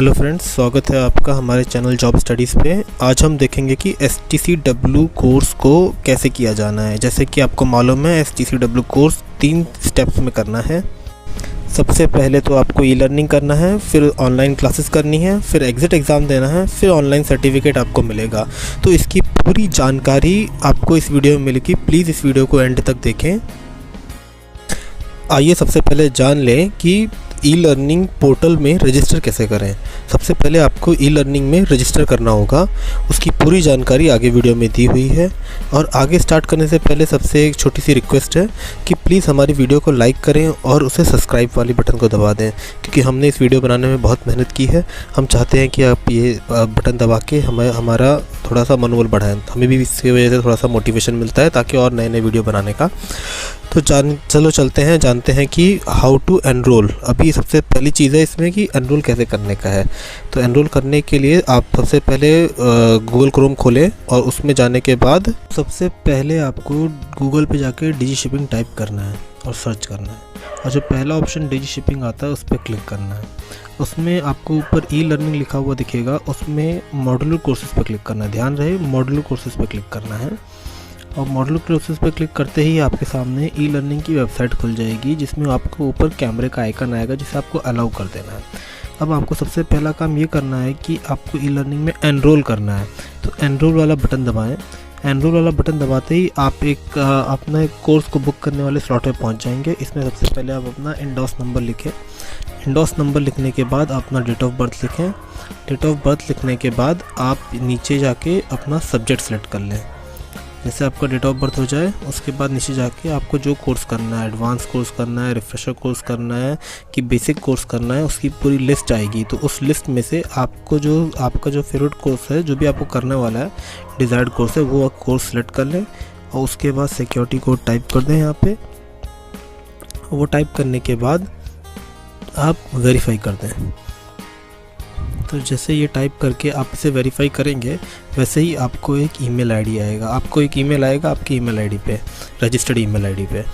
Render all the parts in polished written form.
Hello friends, स्वागत है आपका हमारे चैनल जॉब स्टडीज़ पे। आज हम देखेंगे कि STCW कोर्स को कैसे किया जाना है। जैसे कि आपको मालूम है, STCW कोर्स 3 स्टेप्स में करना है। सबसे पहले तो आपको ई लर्निंग करना है, फिर ऑनलाइन क्लासेस करनी है, फिर एग्ज़िट एग्ज़ाम देना है, फिर ऑनलाइन सर्टिफिकेट आपको मिलेगा। तो इसकी पूरी जानकारी आपको इस वीडियो में मिलेगी। प्लीज़ इस वीडियो को एंड तक देखें। आइए सबसे पहले जान लें कि ई लर्निंग पोर्टल में रजिस्टर कैसे करें। सबसे पहले आपको ई लर्निंग में रजिस्टर करना होगा। उसकी पूरी जानकारी आगे वीडियो में दी हुई है। और आगे स्टार्ट करने से पहले सबसे एक छोटी सी रिक्वेस्ट है कि प्लीज़ हमारी वीडियो को लाइक करें और उसे सब्सक्राइब वाली बटन को दबा दें, क्योंकि हमने इस वीडियो बनाने में बहुत मेहनत की है। हम चाहते हैं कि आप ये बटन दबा के हमारा थोड़ा सा मनोबल बढ़ाएं। हमें भी इसकी वजह से थोड़ा सा मोटिवेशन मिलता है ताकि और नए नए वीडियो बनाने का। तो चलो चलते हैं, जानते हैं कि हाउ टू एनरोल। अभी सबसे पहली चीज़ है इसमें कि एनरोल कैसे करने का है। तो एनरोल करने के लिए आप सबसे पहले गूगल क्रोम खोलें और उसमें जाने के बाद सबसे पहले आपको गूगल पे जाके डिजी शिपिंग टाइप करना है और सर्च करना है। और जो पहला ऑप्शन डिजी शिपिंग आता है उस पर क्लिक करना है। उसमें आपको ऊपर ई लर्निंग लिखा हुआ दिखेगा, उसमें मॉड्यूलर कोर्सेज़ पर क्लिक करना है। ध्यान रहे, मॉड्यूलर कोर्सेज़ पर क्लिक करना है। और मॉड्यूलर कोर्सेज़ पर क्लिक करते ही आपके सामने ई लर्निंग की वेबसाइट खुल जाएगी, जिसमें आपको ऊपर कैमरे का आइकन आएगा जिसे आपको अलाउ कर देना है। अब आपको सबसे पहला काम ये करना है कि आपको ई लर्निंग में एनरोल करना है। तो एनरोल वाला बटन दबाएं। एनरोल वाला बटन दबाते ही आप अपना एक कोर्स को बुक करने वाले स्लॉट में पहुंच जाएंगे। इसमें सबसे पहले आप अपना इंडोस नंबर लिखें। इंडोस नंबर लिखने के बाद अपना डेट ऑफ बर्थ लिखें। डेट ऑफ बर्थ लिखने के बाद आप नीचे जाके अपना सब्जेक्ट सेलेक्ट कर लें। जैसे आपका डेट ऑफ बर्थ हो जाए उसके बाद नीचे जाके आपको जो कोर्स करना है, एडवांस कोर्स करना है, रिफ्रेशर कोर्स करना है कि बेसिक कोर्स करना है, उसकी पूरी लिस्ट आएगी। तो उस लिस्ट में से आपका जो फेवरेट कोर्स है, जो भी आपको करने वाला है, डिज़ायर्ड कोर्स है, वो कोर्स सेलेक्ट कर लें। और उसके बाद सिक्योरिटी कोड टाइप कर दें यहाँ पे। वो टाइप करने के बाद आप वेरीफाई कर दें। तो जैसे ये टाइप करके आप इसे वेरीफाई करेंगे, वैसे ही आपको एक ईमेल आईडी आएगा। आपकी ईमेल आईडी पे, रजिस्टर्ड ईमेल आईडी पे।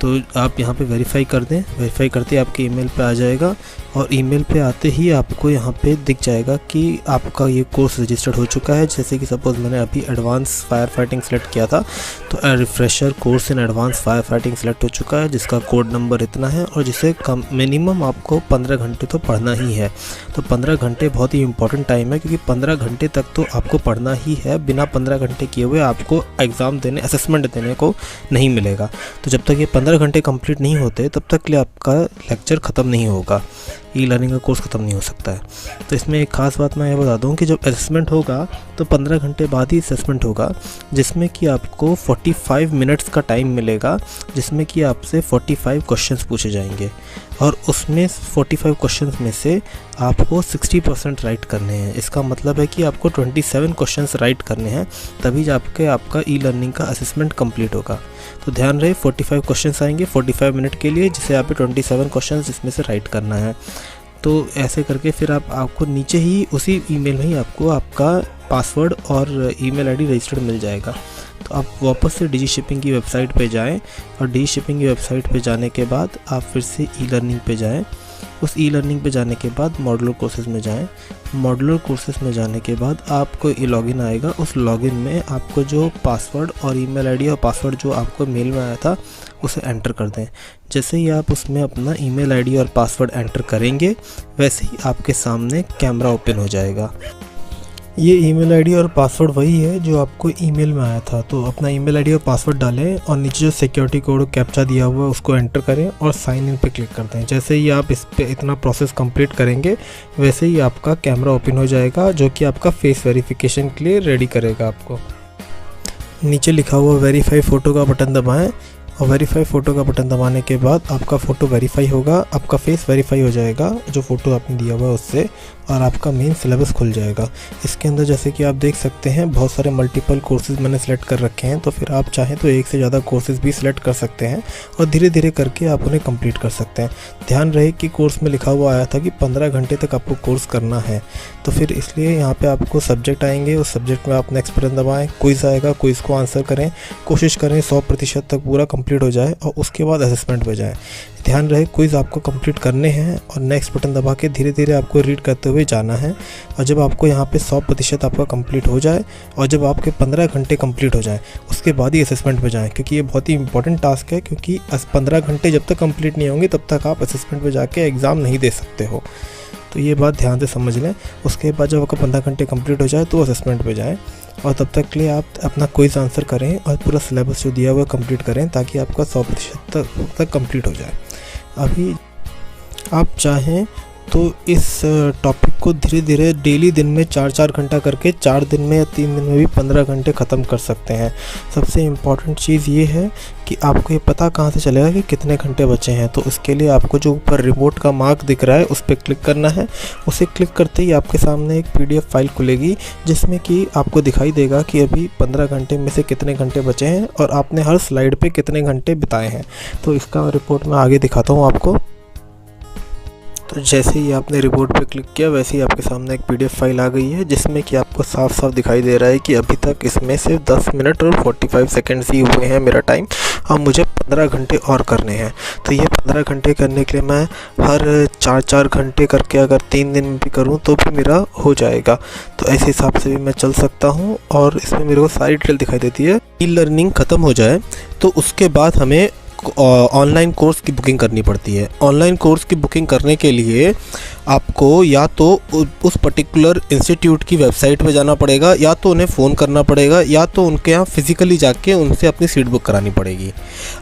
तो आप यहाँ पे वेरीफाई कर दें। वेरीफाई करते ही आपके ईमेल पे आ जाएगा। और ईमेल पे आते ही आपको यहाँ पे दिख जाएगा कि आपका ये कोर्स रजिस्टर्ड हो चुका है। जैसे कि सपोज़ मैंने अभी एडवांस फायर फाइटिंग सेलेक्ट किया था, तो refresher course in advance fire fighting select हो चुका है, जिसका कोड नंबर इतना है और जिसे मिनिमम आपको 15 घंटे तो पढ़ना ही है। तो 15 घंटे बहुत ही इंपॉर्टेंट टाइम है, क्योंकि 15 घंटे तक तो आपको पढ़ना ही है। बिना 15 घंटे किए हुए आपको एग्ज़ाम देने, असेसमेंट देने को नहीं मिलेगा। तो जब तक ये 15 घंटे कंप्लीट नहीं होते तब तक के लिए आपका लेक्चर ख़त्म नहीं होगा, ई लर्निंग का कोर्स ख़त्म नहीं हो सकता है। तो इसमें एक ख़ास बात मैं ये बता दूं कि जब असेसमेंट होगा तो 15 घंटे बाद ही असेसमेंट होगा, जिसमें कि आपको 45 मिनट्स का टाइम मिलेगा, जिसमें कि आपसे 45 क्वेश्चंस पूछे जाएंगे। और उसमें 45 क्वेश्चंस में से आपको 60% राइट करने हैं। इसका मतलब है कि आपको 27 क्वेश्चंस राइट करने हैं, तभी जाके आपका ई लर्निंग का असेसमेंट कंप्लीट होगा। तो ध्यान रहे, 45 क्वेश्चंस आएंगे 45 मिनट के लिए, जिसे आप 27 क्वेश्चंस इसमें से राइट करना है। तो ऐसे करके फिर आपको नीचे ही उसी ईमेल में ही आपको आपका पासवर्ड और ईमेल आईडी रजिस्टर्ड मिल जाएगा। तो आप वापस से डिजी शिपिंग की वेबसाइट पे जाएं और डिजी शिपिंग की वेबसाइट पे जाने के बाद आप फिर से ई लर्निंग पे जाएं। उस ई लर्निंग पे जाने के बाद मॉड्यूलर कोर्सेज़ में जाएं। मॉड्यूलर कोर्सेज़ में जाने के बाद आपको ई लॉगिन आएगा। उस लॉगिन में आपको जो पासवर्ड और ईमेल आईडी और पासवर्ड जो आपको मेल में आया था उसे एंटर कर दें। जैसे ही आप उसमें अपना ईमेल आईडी और पासवर्ड एंटर करेंगे, वैसे ही आपके सामने कैमरा ओपन हो जाएगा। ये ईमेल आईडी और पासवर्ड वही है जो आपको ईमेल में आया था। तो अपना ईमेल आईडी और पासवर्ड डालें और नीचे जो सिक्योरिटी कोड कैप्चा दिया हुआ है उसको एंटर करें और साइन इन पे क्लिक कर दें। जैसे ही आप इस पे इतना प्रोसेस कंप्लीट करेंगे, वैसे ही आपका कैमरा ओपन हो जाएगा, जो कि आपका फेस वेरिफिकेशन के लिए रेडी करेगा आपको। नीचे लिखा हुआ वेरीफाई फ़ोटो का बटन दबाएँ और वेरीफाई फ़ोटो का बटन दबाने के बाद आपका फ़ोटो वेरीफाई होगा, आपका फेस वेरीफाई हो जाएगा जो फ़ोटो आपने दिया हुआ है उससे, और आपका मेन सिलेबस खुल जाएगा। इसके अंदर जैसे कि आप देख सकते हैं बहुत सारे मल्टीपल कोर्सेज़ मैंने सेलेक्ट कर रखे हैं। तो फिर आप चाहें तो एक से ज़्यादा कोर्सेज़ भी सिलेक्ट कर सकते हैं और धीरे धीरे करके आप उन्हें कंप्लीट कर सकते हैं। ध्यान रहे कि कोर्स में लिखा हुआ आया था कि 15 घंटे तक आपको कोर्स करना है। तो फिर इसलिए यहाँ पे आपको सब्जेक्ट आएंगे, उस सब्जेक्ट में आप नेक्स्ट बटन दबाएँ, क्विज़ आएगा, क्विज़ को आंसर करें, कोशिश करें 100% तक पूरा कंप्लीट हो जाए और उसके बाद असेसमेंट पे जाएँ। ध्यान रहे क्विज़ आपको कंप्लीट करने हैं और नेक्स्ट बटन दबा के धीरे धीरे आपको रीड करते हुए जाना है। और जब आपको यहाँ पे 100% आपका कंप्लीट हो जाए और जब आपके 15 घंटे कंप्लीट हो जाए उसके बाद ही असेसमेंट पे जाएं, क्योंकि ये बहुत ही इंपॉर्टेंट टास्क है। क्योंकि 15 घंटे जब तक कंप्लीट नहीं होंगे तब तक आप असेसमेंट पे जाके एग्ज़ाम नहीं दे सकते हो। तो ये बात ध्यान से समझ लें। उसके बाद जब आपका 15 घंटे कंप्लीट हो जाए तो असेसमेंट पे जाएं और तब तक के लिए आप अपना क्विज़ आंसर करें और पूरा सिलेबस जो दिया हुआ है कंप्लीट करें, ताकि आपका 100% तक कंप्लीट हो जाए। अभी आप चाहें तो इस टॉपिक को धीरे धीरे डेली दिन में 4-4 घंटा करके 4 दिन में या 3 दिन में भी 15 घंटे ख़त्म कर सकते हैं। सबसे इम्पॉर्टेंट चीज़ ये है कि आपको ये पता कहाँ से चलेगा कि कितने घंटे बचे हैं। तो उसके लिए आपको जो ऊपर रिपोर्ट का मार्क दिख रहा है उस पर क्लिक करना है। उसे क्लिक करते ही आपके सामने एक PDF फाइल खुलेगी जिसमें कि आपको दिखाई देगा कि अभी 15 घंटे में से कितने घंटे बचे हैं और आपने हर स्लाइड पे कितने घंटे बिताए हैं। तो इसका रिपोर्ट मैं आगे दिखाता हूँ आपको। तो जैसे ही आपने रिपोर्ट पे क्लिक किया वैसे ही आपके सामने एक PDF फाइल आ गई है जिसमें कि आपको साफ साफ दिखाई दे रहा है कि अभी तक इसमें सिर्फ 10 मिनट और 45 सेकंड्स ही हुए हैं मेरा टाइम, और मुझे 15 घंटे और करने हैं। तो ये 15 घंटे करने के लिए मैं हर 4-4 घंटे करके अगर 3 दिन भी करूँ तो भी मेरा हो जाएगा। तो ऐसे हिसाब से भी मैं चल सकता हूँ और इसमें मेरे को सारी डिटेल दिखाई देती है। ई लर्निंग ख़त्म हो जाए तो उसके बाद हमें ऑनलाइन कोर्स की बुकिंग करनी पड़ती है। ऑनलाइन कोर्स की बुकिंग करने के लिए आपको या तो उस पर्टिकुलर इंस्टीट्यूट की वेबसाइट पे जाना पड़ेगा, या तो उन्हें फ़ोन करना पड़ेगा, या तो उनके यहाँ फ़िज़िकली जाके उनसे अपनी सीट बुक करानी पड़ेगी।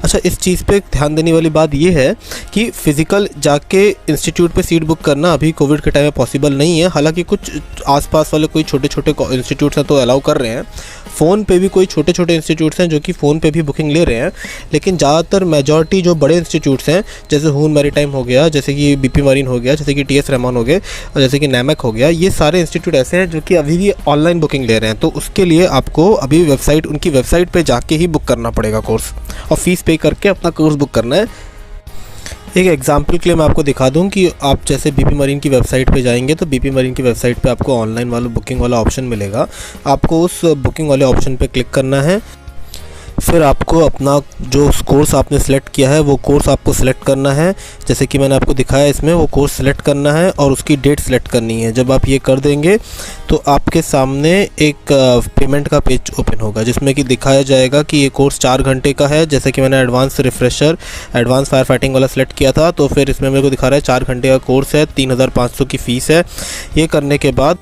अच्छा, इस चीज़ पे ध्यान देने वाली बात ये है कि फ़िज़िकल जाके इंस्टीट्यूट पे सीट बुक करना अभी कोविड के टाइम में पॉसिबल नहीं है। हालांकि कुछ आसपास वाले कोई छोटे छोटे इंस्टीट्यूट्स हैं तो अलाउ कर रहे हैं। फ़ोन पे भी कोई छोटे छोटे इंस्टीट्यूट्स हैं जो कि फ़ोन पे भी बुकिंग ले रहे हैं, लेकिन ज़्यादातर मेजॉरिटी जो बड़े इंस्टीट्यूट्स हैं जैसे हून मैरीटाइम हो गया, जैसे कि BP मरीन हो गया, जैसे कि TS रहमान हो गए और जैसे कि नैमक हो गया, ये सारे इंस्टीट्यूट ऐसे हैं जो कि अभी भी ऑनलाइन बुकिंग ले रहे हैं। तो उसके लिए आपको अभी उनकी वेबसाइट पर जाके ही बुक करना पड़ेगा कोर्स, और फ़ीस पे करके अपना कोर्स बुक करना है। एक एग्जाम्पल के लिए मैं आपको दिखा दूं कि आप जैसे BP मरीन की वेबसाइट पे जाएंगे तो BP मरीन की वेबसाइट पे आपको ऑनलाइन वाला बुकिंग वाला ऑप्शन मिलेगा। आपको उस बुकिंग वाले ऑप्शन पे क्लिक करना है। फिर आपको अपना जो कोर्स आपने सेलेक्ट किया है वो कोर्स आपको सेलेक्ट करना है। जैसे कि मैंने आपको दिखाया इसमें वो कोर्स सेलेक्ट करना है और उसकी डेट सेलेक्ट करनी है। जब आप ये कर देंगे तो आपके सामने एक पेमेंट का पेज ओपन होगा जिसमें कि दिखाया जाएगा कि ये कोर्स 4 घंटे का है। जैसे कि मैंने एडवांस फायर फाइटिंग वाला सेलेक्ट किया था, तो फिर इसमें मेरे को दिखा रहा है 4 घंटे का कोर्स है, 3500 की फ़ीस है। ये करने के बाद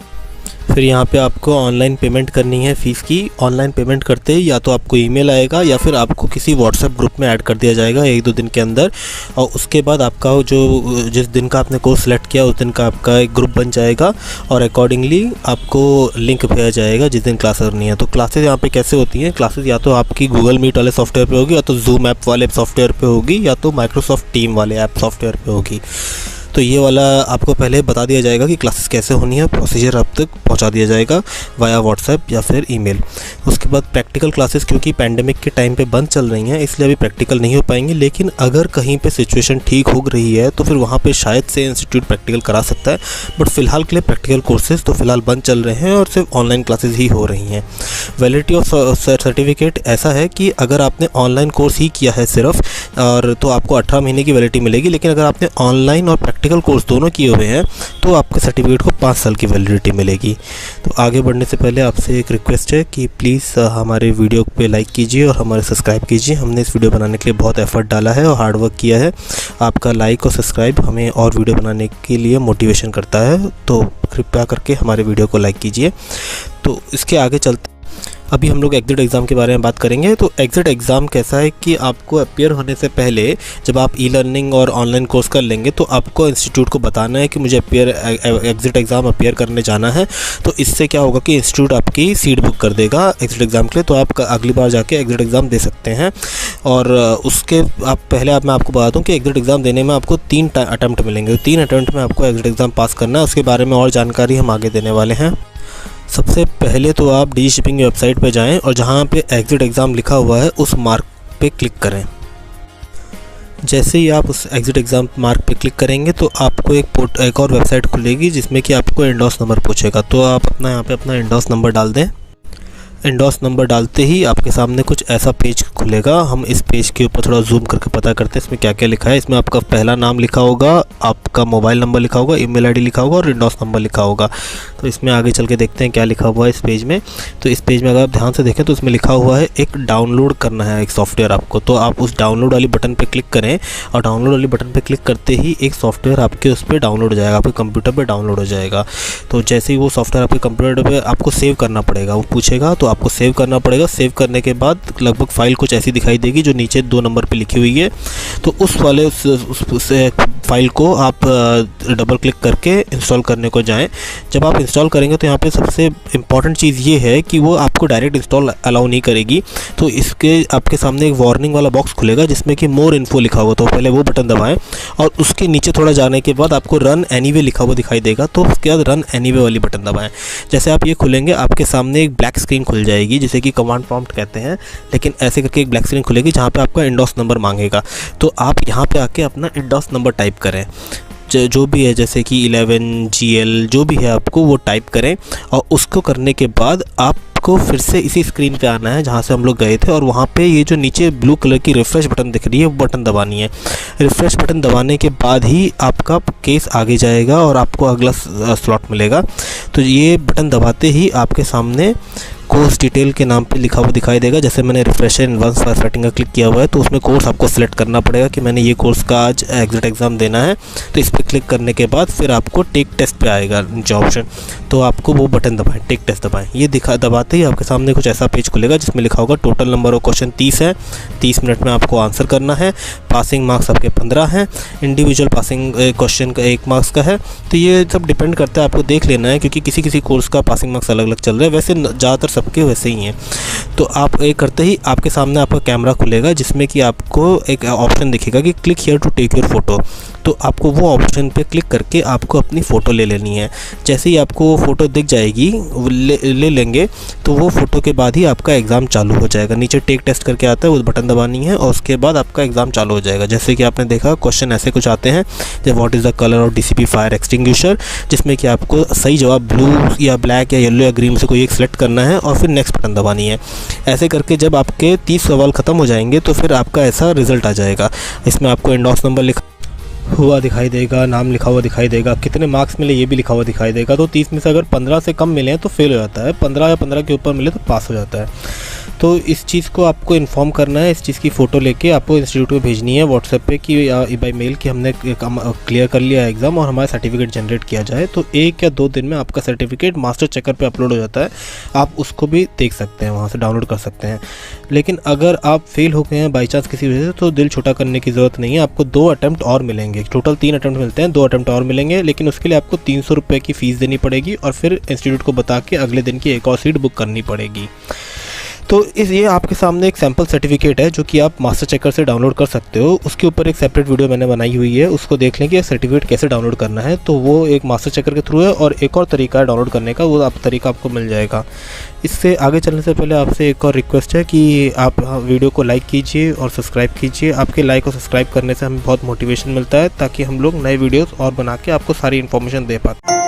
फिर यहाँ पे आपको ऑनलाइन पेमेंट करनी है फ़ीस की। ऑनलाइन पेमेंट करते ही या तो आपको ईमेल आएगा या फिर आपको किसी व्हाट्सएप ग्रुप में ऐड कर दिया जाएगा 1-2 दिन के अंदर, और उसके बाद आपका जो जिस दिन का आपने कोर्स सेलेक्ट किया उस दिन का आपका एक ग्रुप बन जाएगा और अकॉर्डिंगली आपको लिंक भेजा जाएगा जिस दिन क्लास करनी है। तो क्लासेस यहाँ पे कैसे होती हैं? क्लासेस या तो आपकी गूगल मीट वाले सॉफ्टवेयर पे होगी, या तो जूम ऐप वाले सॉफ्टवेयर पे होगी, या तो माइक्रोसॉफ्ट टीम वाले ऐप सॉफ्टवेयर पे होगी। तो ये वाला आपको पहले बता दिया जाएगा कि क्लासेस कैसे होनी है, प्रोसीजर आप तक पहुंचा दिया जाएगा वाया व्हाट्सएप या फिर ईमेल। उसके बाद प्रैक्टिकल क्लासेस क्योंकि पैंडेमिक के टाइम पे बंद चल रही हैं इसलिए अभी प्रैक्टिकल नहीं हो पाएंगे, लेकिन अगर कहीं पे सिचुएशन ठीक हो रही है तो फिर वहाँ पे शायद से इंस्टीट्यूट प्रैक्टिकल करा सकता है। बट फिलहाल के लिए प्रैक्टिकल कोर्सेज तो फिलहाल बंद चल रहे हैं और सिर्फ ऑनलाइन क्लासेज ही हो रही हैं। वैलिडिटी ऑफ सर्टिफिकेट ऐसा है कि अगर आपने ऑनलाइन कोर्स ही किया है सिर्फ और तो आपको 18 महीने की वैलिडिटी मिलेगी, लेकिन अगर आपने ऑनलाइन और प्रैक्टिकल कोर्स दोनों किए हुए हैं तो आपके सर्टिफिकेट को 5 साल की वैलिडिटी मिलेगी। तो आगे बढ़ने से पहले आपसे एक रिक्वेस्ट है कि प्लीज़ हमारे वीडियो पे लाइक कीजिए और हमारे सब्सक्राइब कीजिए। हमने इस वीडियो बनाने के लिए बहुत एफर्ट डाला है और हार्ड वर्क किया है। आपका लाइक और सब्सक्राइब हमें और वीडियो बनाने के लिए मोटिवेशन करता है, तो कृपया करके हमारे वीडियो को लाइक कीजिए। तो इसके आगे चलते अभी हम लोग एग्जिट एग्ज़ाम के बारे में बात करेंगे। तो एग्जिट एग्ज़ाम कैसा है कि आपको अपीयर होने से पहले जब आप ई लर्निंग और ऑनलाइन कोर्स कर लेंगे तो आपको इंस्टीट्यूट को बताना है कि मुझे एग्जिट एग्ज़ाम अपीयर करने जाना है। तो इससे क्या होगा कि इंस्टीट्यूट आपकी सीट बुक कर देगा एग्जिट एग्ज़ाम के लिए, तो आप अगली बार जाके एग्जिट एग्ज़ाम दे सकते हैं। और उसके मैं आपको बता दूँ कि एग्जिट एग्ज़ाम देने में आपको 3 अटैम्प्ट मिलेंगे। 3 अटैम्प्ट में आपको एग्जिट एग्ज़ाम पास करना है। उसके बारे में और जानकारी हम आगे देने वाले हैं। सबसे पहले तो आप डी शिपिंग की वेबसाइट पे जाएं और जहां पे एग्जिट एग्ज़ाम लिखा हुआ है उस मार्क पे क्लिक करें। जैसे ही आप उस एग्जिट एग्ज़ाम मार्क पे क्लिक करेंगे तो आपको एक और वेबसाइट खुलेगी जिसमें कि आपको एंडोस नंबर पूछेगा। तो आप यहाँ पे अपना एंडोस नंबर डाल दें। इंडोस नंबर डालते ही आपके सामने कुछ ऐसा पेज खुलेगा। हम इस पेज के ऊपर थोड़ा जूम करके पता करते हैं इसमें क्या क्या लिखा है। इसमें आपका पहला नाम लिखा होगा, आपका मोबाइल नंबर लिखा होगा, ईमेल आईडी लिखा होगा और इंडोस नंबर लिखा होगा। तो इसमें आगे चल के देखते हैं क्या लिखा हुआ है इस पेज में। तो इस पेज में अगर आप ध्यान से देखें तो इसमें लिखा हुआ है एक डाउनलोड करना है एक सॉफ्टवेयर आपको। तो आप उस डाउनलोड वाली बटन पर क्लिक करें और डाउनलोड वाली बटन पर क्लिक करते ही एक सॉफ्टवेयर आपके उस पर डाउनलोड हो जाएगा, आपके कंप्यूटर पर डाउनलोड हो जाएगा। तो जैसे ही वो सॉफ्टवेयर आपके कंप्यूटर पर आपको सेव करना पड़ेगा, वो पूछेगा तो आपको सेव करना पड़ेगा। सेव करने के बाद लगभग फाइल कुछ ऐसी दिखाई देगी जो नीचे 2 नंबर पे लिखी हुई है। तो उस वाले उस फाइल को आप डबल क्लिक करके इंस्टॉल करने को जाएं। जब आप इंस्टॉल करेंगे तो यहाँ पे सबसे इम्पॉर्टेंट चीज़ ये है कि वो आपको डायरेक्ट इंस्टॉल अलाउ नहीं करेगी। तो इसके आपके सामने एक वार्निंग वाला बॉक्स खुलेगा जिसमें कि मोर इन्फो लिखा हुआ, तो पहले वो बटन दबाएं और उसके नीचे थोड़ा जाने के बाद आपको रन एनीवे लिखा हुआ दिखाई देगा। तो उसके बाद रन एनीवे वाली बटन दबाएं। जैसे आप ये खुलेंगे आपके सामने एक ब्लैक स्क्रीन खुल जाएगी जिसे कि कमांड प्रॉम्प्ट कहते हैं, लेकिन ऐसे करके एक ब्लैक स्क्रीन खुलेगी जहाँ पे आपका इंडोस नंबर मांगेगा। तो आप यहाँ पे आके अपना इंडोस नंबर टाइप करें, जो भी है, जैसे कि 11 GL जो भी है आपको वो टाइप करें। और उसको करने के बाद आपको फिर से इसी स्क्रीन पे आना है जहाँ से हम लोग गए थे और वहाँ पे ये जो नीचे ब्लू कलर की रिफ़्रेश बटन दिख रही है वो बटन दबानी है। रिफ़्रेश बटन दबाने के बाद ही आपका केस आगे जाएगा और आपको अगला स्लॉट मिलेगा। तो ये बटन दबाते ही आपके सामने कोर्स डिटेल के नाम पे लिखा हुआ दिखाई देगा। जैसे मैंने रिफ्रेशर एडवांस फायर फाइटिंग का क्लिक किया हुआ है तो उसमें कोर्स आपको सेलेक्ट करना पड़ेगा कि मैंने ये कोर्स का आज एग्जिट एग्ज़ाम देना है। तो इस पर क्लिक करने के बाद फिर आपको टेक टेस्ट पे आएगा नीचे ऑप्शन, तो आपको वो बटन दबाएं, टेक टेस्ट दबाएं। ये दबाते ही आपके सामने कुछ ऐसा पेज खुलेगा जिसमें लिखा होगा टोटल नंबर ऑफ क्वेश्चन 30 है, 30 मिनट में आपको आंसर करना है। पासिंग मार्क्स आपके 15 हैं, इंडिविजुअल पासिंग क्वेश्चन का 1 मार्क्स का है। तो ये सब डिपेंड करता है, आपको देख लेना है क्योंकि किसी किसी कोर्स का पासिंग मार्क्स अलग अलग चल रहा है। वैसे ज़्यादातर सबके वैसे ही हैं। तो आप ये करते ही आपके सामने आपका कैमरा खुलेगा जिसमें कि आपको एक ऑप्शन दिखेगा कि click here to take your photo. तो आपको वो ऑप्शन पे क्लिक करके आपको अपनी फ़ोटो ले लेनी है। जैसे ही आपको वो फ़ोटो दिख जाएगी ले लेंगे तो वो फ़ोटो के बाद ही आपका एग्ज़ाम चालू हो जाएगा। नीचे टेक टेस्ट करके आता है, वो बटन दबानी है और उसके बाद आपका एग्ज़ाम चालू हो जाएगा। जैसे कि आपने देखा क्वेश्चन ऐसे कुछ आते हैं जैसे what is the colour of DCP fire extinguisher, जिसमें कि आपको सही जवाब ब्लू या ब्लैक या येलो या ग्रीन से कोई एक सिलेक्ट करना है और फिर नेक्स्ट बटन दबानी है। ऐसे करके जब आपके 30 सवाल ख़त्म हो जाएंगे तो फिर आपका ऐसा रिज़ल्ट आ जाएगा। इसमें आपको इंडोस नंबर लिखा हुआ दिखाई देगा, नाम लिखा हुआ दिखाई देगा, कितने मार्क्स मिले ये भी लिखा हुआ दिखाई देगा। तो 30 में से अगर 15 से कम मिले हैं तो फेल हो जाता है, 15 या 15 के ऊपर मिले तो पास हो जाता है। तो इस चीज़ को आपको इन्फॉर्म करना है, इस चीज़ की फ़ोटो लेके आपको इंस्टीट्यूट को भेजनी है व्हाट्सएप पे कि बाई मेल कि हमने क्लियर कर लिया एग्ज़ाम और हमारा सर्टिफिकेट जनरेट किया जाए। तो 1 या 2 दिन में आपका सर्टिफिकेट मास्टर चेकर पे अपलोड हो जाता है, आप उसको भी देख सकते हैं, वहाँ से डाउनलोड कर सकते हैं। लेकिन अगर आप फेल हो गए हैं बाई चांस किसी वजह से तो दिल छोटा करने की ज़रूरत नहीं है, आपको 2 अटैम्प्ट और मिलेंगे। टोटल 3 अटैम्प्ट मिलते हैं, 2 अटैम्प्ट और मिलेंगे, लेकिन उसके लिए आपको 300 रुपये की फ़ीस देनी पड़ेगी और फिर इंस्टीट्यूट को बता के अगले दिन की एक और सीट बुक करनी पड़ेगी। तो ये आपके सामने एक सैम्पल सर्टिफिकेट है जो कि आप मास्टर चेकर से डाउनलोड कर सकते हो। उसके ऊपर एक सेपरेट वीडियो मैंने बनाई हुई है, उसको देख लें कि सर्टिफिकेट कैसे डाउनलोड करना है। तो वो एक मास्टर चेकर के थ्रू है और एक और तरीका है डाउनलोड करने का, वो तरीका आपको मिल जाएगा। इससे आगे चलने से पहले आपसे एक और रिक्वेस्ट है कि आप वीडियो को लाइक कीजिए और सब्सक्राइब कीजिए। आपके लाइक और सब्सक्राइब करने से हमें बहुत मोटिवेशन मिलता है ताकि हम लोग नए वीडियोज़ और बना के आपको सारी इन्फॉर्मेशन दे पाते हैं।